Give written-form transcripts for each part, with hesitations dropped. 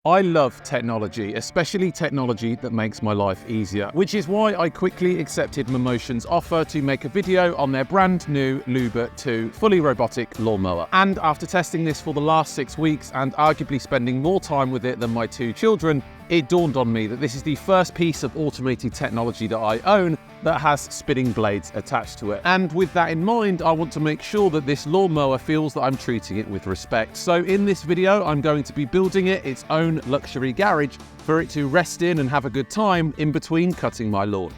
I love technology, especially technology that makes my life easier, which is why I quickly accepted Momotion's offer to make a video on their brand new LUBA 2 fully robotic lawnmower. And after testing this for the last 6 weeks and arguably spending more time with it than my 2 children, it dawned on me that this is the first piece of automated technology that I own that has spinning blades attached to it. And with that in mind, I want to make sure that this lawnmower feels that I'm treating it with respect. So in this video, I'm going to be building it its own luxury garage for it to rest in and have a good time in between cutting my lawn.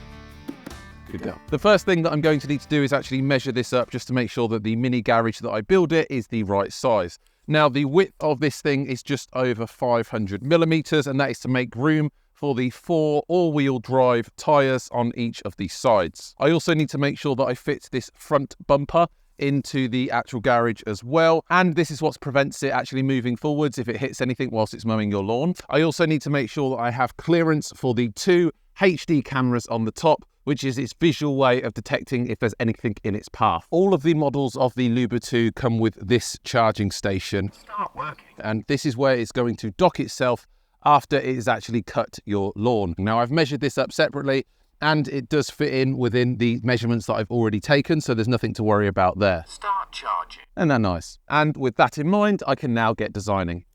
Good girl. The first thing that I'm going to need to do is actually measure this up just to make sure that the mini garage that I build it is the right size. Now, the width of this thing is just over 500 millimeters, and that is to make room for the 4 all-wheel drive tyres on each of the sides. I also need to make sure that I fit this front bumper into the actual garage as well, and this is what prevents it actually moving forwards if it hits anything whilst it's mowing your lawn. I also need to make sure that I have clearance for the 2 HD cameras on the top, which is its visual way of detecting if there's anything in its path. All of the models of the LUBA 2 come with this charging station. Start working. And this is where it's going to dock itself after it has actually cut your lawn. Now, I've measured this up separately, and it does fit in within the measurements that I've already taken, so there's nothing to worry about there. Start charging. Isn't that nice? And with that in mind, I can now get designing.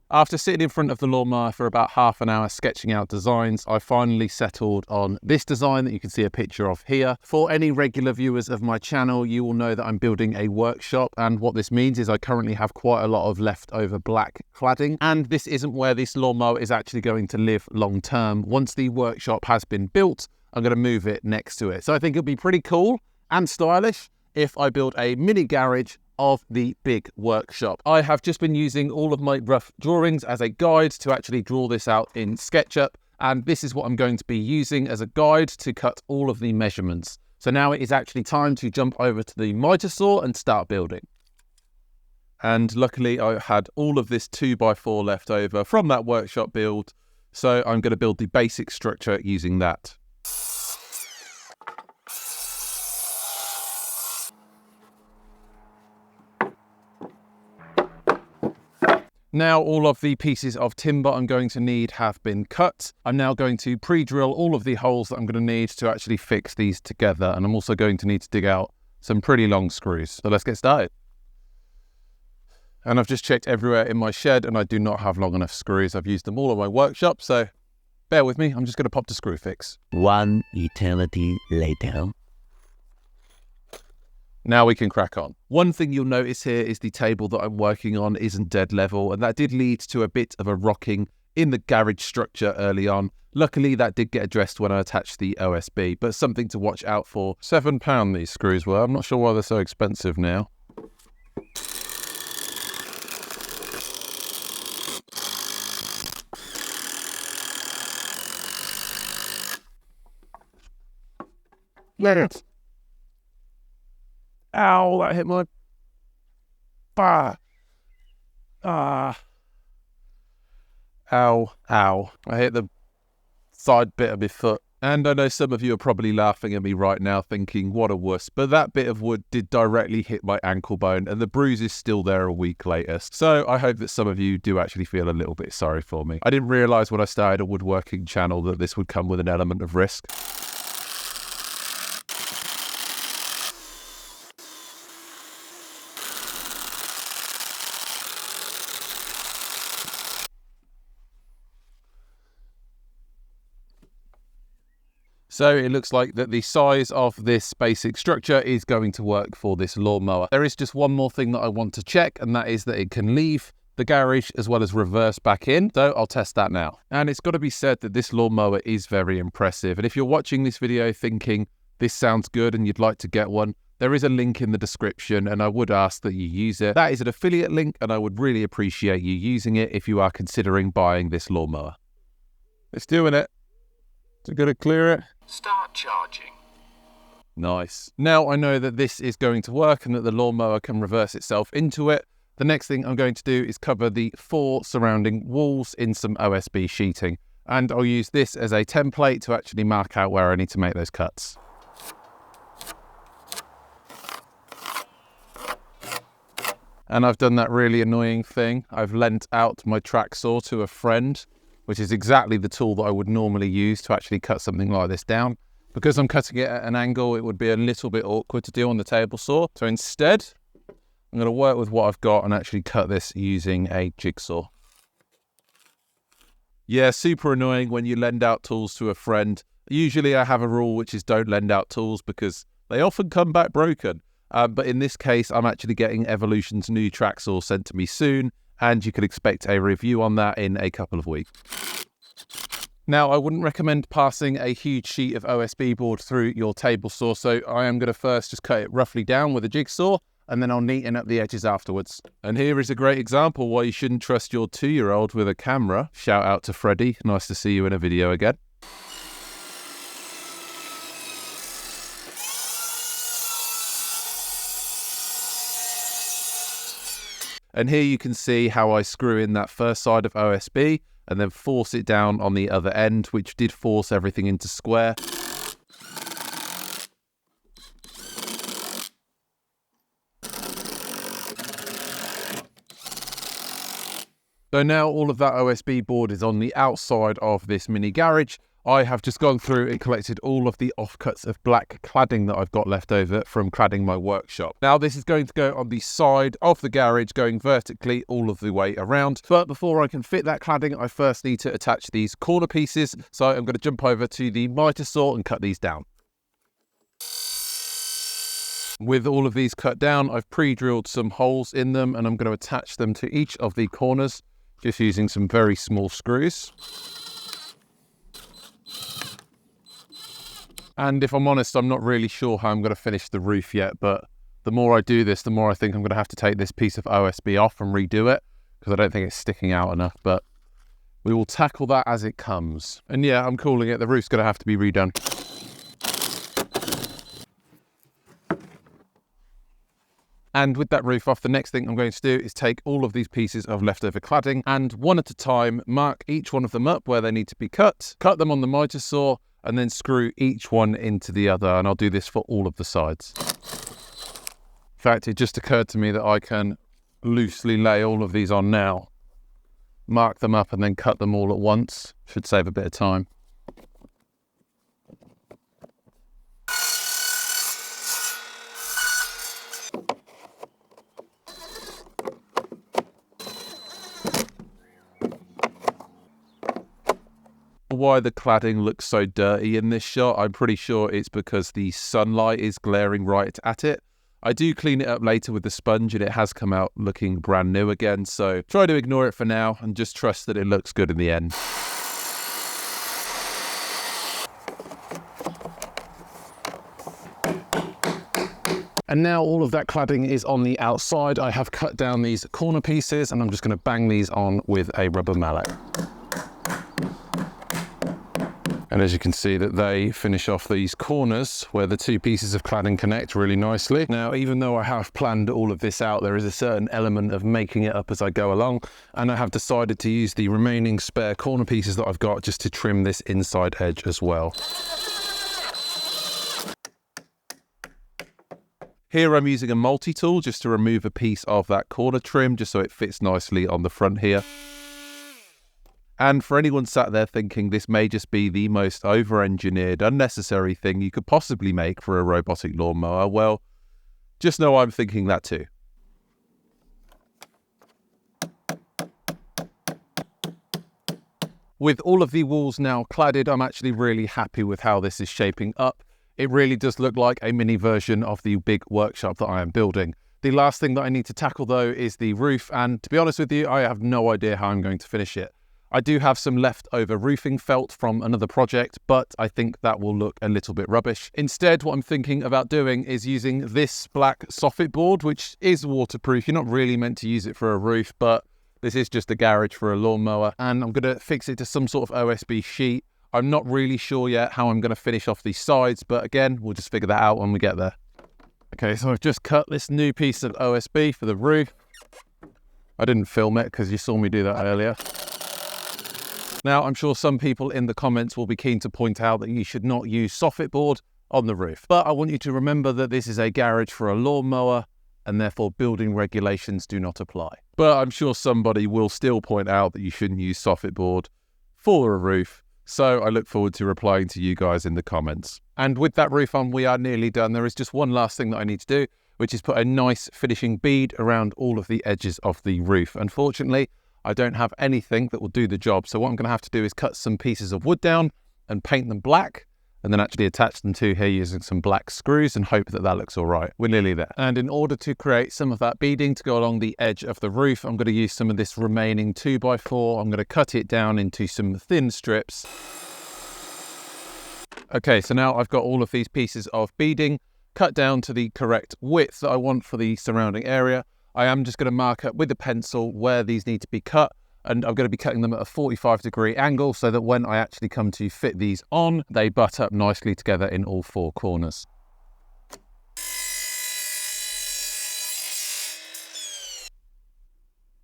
After sitting in front of the lawnmower for about half an hour sketching out designs, I finally settled on this design that you can see a picture of here. For any regular viewers of my channel, you will know that I'm building a workshop, and what this means is I currently have quite a lot of leftover black cladding, and this isn't where this lawnmower is actually going to live long term. Once the workshop has been built, I'm going to move it next to it. So I think it'll be pretty cool and stylish if I build a mini garage of the big workshop. I have just been using all of my rough drawings as a guide to actually draw this out in SketchUp, and this is what I'm going to be using as a guide to cut all of the measurements. So now it is actually time to jump over to the miter saw and start building. And luckily I had all of this 2x4 left over from that workshop build, so I'm going to build the basic structure using that. Now all of the pieces of timber I'm going to need have been cut. I'm now going to pre-drill all of the holes that I'm going to need to actually fix these together, and I'm also going to need to dig out some pretty long screws. So let's get started. And I've just checked everywhere in my shed and I do not have long enough screws. I've used them all in my workshop, so bear with me. I'm just going to pop to screw fix. One eternity later. Now we can crack on. One thing you'll notice here is the table that I'm working on isn't dead level, and that did lead to a bit of a rocking in the garage structure early on. Luckily, that did get addressed when I attached the OSB, but something to watch out for. £7 these screws were. I'm not sure why they're so expensive now. Let it. Ow, that hit my... Ow, ow. I hit the side bit of my foot. And I know some of you are probably laughing at me right now thinking, what a wuss. But that bit of wood did directly hit my ankle bone, and the bruise is still there a week later. So I hope that some of you do actually feel a little bit sorry for me. I didn't realise when I started a woodworking channel that this would come with an element of risk. So it looks like that the size of this basic structure is going to work for this lawnmower. There is just one more thing that I want to check, and that is that it can leave the garage as well as reverse back in. So I'll test that now. And it's got to be said that this lawnmower is very impressive. And if you're watching this video thinking this sounds good and you'd like to get one, there is a link in the description, and I would ask that you use it. That is an affiliate link, and I would really appreciate you using it if you are considering buying this lawnmower. It's doing it. Is it going to clear it? Start charging. Nice. Now I know that this is going to work and that the lawnmower can reverse itself into it. The next thing I'm going to do is cover the 4 surrounding walls in some OSB sheeting. And I'll use this as a template to actually mark out where I need to make those cuts. And I've done that really annoying thing. I've lent out my track saw to a friend, which is exactly the tool that I would normally use to actually cut something like this down. Because I'm cutting it at an angle, it would be a little bit awkward to do on the table saw. So instead, I'm going to work with what I've got and actually cut this using a jigsaw. Yeah, super annoying when you lend out tools to a friend. Usually I have a rule which is don't lend out tools because they often come back broken. But in this case, I'm actually getting Evolution's new track saw sent to me soon, and you can expect a review on that in a couple of weeks. Now, I wouldn't recommend passing a huge sheet of OSB board through your table saw, so I am going to first just cut it roughly down with a jigsaw, and then I'll neaten up the edges afterwards. And here is a great example why you shouldn't trust your 2-year-old with a camera. Shout out to Freddie, nice to see you in a video again. And here you can see how I screw in that first side of OSB and then force it down on the other end, which did force everything into square. So now all of that OSB board is on the outside of this mini garage. I have just gone through and collected all of the offcuts of black cladding that I've got left over from cladding my workshop. Now this is going to go on the side of the garage, going vertically all of the way around. But before I can fit that cladding, I first need to attach these corner pieces. So I'm going to jump over to the miter saw and cut these down. With all of these cut down, I've pre-drilled some holes in them and I'm going to attach them to each of the corners, just using some very small screws. And if I'm honest, I'm not really sure how I'm going to finish the roof yet, but the more I do this, the more I think I'm going to have to take this piece of OSB off and redo it, because I don't think it's sticking out enough, but we will tackle that as it comes. And yeah, I'm calling it, the roof's going to have to be redone. And with that roof off, the next thing I'm going to do is take all of these pieces of leftover cladding and one at a time, mark each one of them up where they need to be cut them on the miter saw, and then screw each one into the other. And I'll do this for all of the sides. In fact, it just occurred to me that I can loosely lay all of these on now, mark them up and then cut them all at once. Should save a bit of time. Why the cladding looks so dirty in this shot, I'm pretty sure it's because the sunlight is glaring right at it. I do clean it up later with the sponge and it has come out looking brand new again, so try to ignore it for now and just trust that it looks good in the end. And now all of that cladding is on the outside. I have cut down these corner pieces and I'm just going to bang these on with a rubber mallet. And as you can see that they finish off these corners where the two pieces of cladding connect really nicely. Now, even though I have planned all of this out, there is a certain element of making it up as I go along. And I have decided to use the remaining spare corner pieces that I've got just to trim this inside edge as well. Here I'm using a multi-tool just to remove a piece of that corner trim, just so it fits nicely on the front here. And for anyone sat there thinking this may just be the most over-engineered, unnecessary thing you could possibly make for a robotic lawnmower, well, just know I'm thinking that too. With all of the walls now cladded, I'm actually really happy with how this is shaping up. It really does look like a mini version of the big workshop that I am building. The last thing that I need to tackle though is the roof, and to be honest with you, I have no idea how I'm going to finish it. I do have some leftover roofing felt from another project, but I think that will look a little bit rubbish. Instead, what I'm thinking about doing is using this black soffit board, which is waterproof. You're not really meant to use it for a roof, but this is just a garage for a lawnmower, and I'm going to fix it to some sort of OSB sheet. I'm not really sure yet how I'm going to finish off these sides, but again, we'll just figure that out when we get there. Okay, so I've just cut this new piece of OSB for the roof. I didn't film it because you saw me do that earlier. Now, I'm sure some people in the comments will be keen to point out that you should not use soffit board on the roof. But I want you to remember that this is a garage for a lawnmower, and therefore building regulations do not apply. But I'm sure somebody will still point out that you shouldn't use soffit board for a roof, so I look forward to replying to you guys in the comments. And with that roof on, we are nearly done. There is just one last thing that I need to do, which is put a nice finishing bead around all of the edges of the roof. Unfortunately, I don't have anything that will do the job, so what I'm going to have to do is cut some pieces of wood down and paint them black, and then actually attach them to here using some black screws and hope that that looks all right. We're nearly there. And in order to create some of that beading to go along the edge of the roof, I'm going to use some of this remaining 2x4. I'm going to cut it down into some thin strips. Okay, so now I've got all of these pieces of beading cut down to the correct width that I want for the surrounding area. I am just going to mark up with a pencil where these need to be cut, and I'm going to be cutting them at a 45-degree angle so that when I actually come to fit these on, they butt up nicely together in all four corners.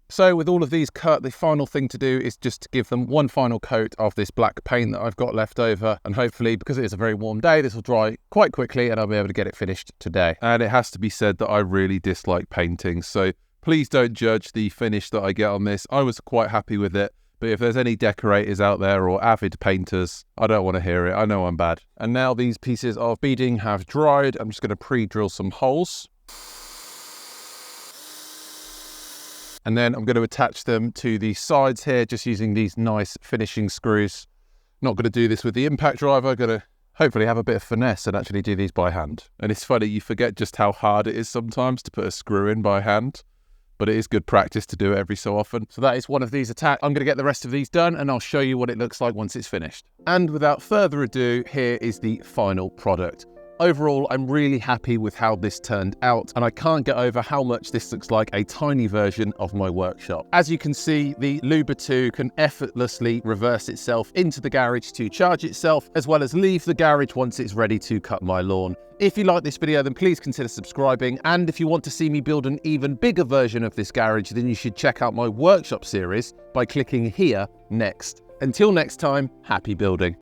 So with all of these cut, the final thing to do is just to give them one final coat of this black paint that I've got left over. And hopefully, because it is a very warm day, this will dry quite quickly and I'll be able to get it finished today. And it has to be said that I really dislike painting. So please don't judge the finish that I get on this. I was quite happy with it. But if there's any decorators out there or avid painters, I don't want to hear it. I know I'm bad. And now these pieces of beading have dried. I'm just going to pre-drill some holes. And then I'm going to attach them to the sides here, just using these nice finishing screws. Not going to do this with the impact driver. I'm going to hopefully have a bit of finesse and actually do these by hand. And it's funny, you forget just how hard it is sometimes to put a screw in by hand, but it is good practice to do it every so often. So that is one of these attached. I'm going to get the rest of these done and I'll show you what it looks like once it's finished. And without further ado, here is the final product. Overall, I'm really happy with how this turned out, and I can't get over how much this looks like a tiny version of my workshop. As you can see, the LUBA 2 can effortlessly reverse itself into the garage to charge itself, as well as leave the garage once it's ready to cut my lawn. If you like this video, then please consider subscribing, and if you want to see me build an even bigger version of this garage, then you should check out my workshop series by clicking here next. Until next time, happy building.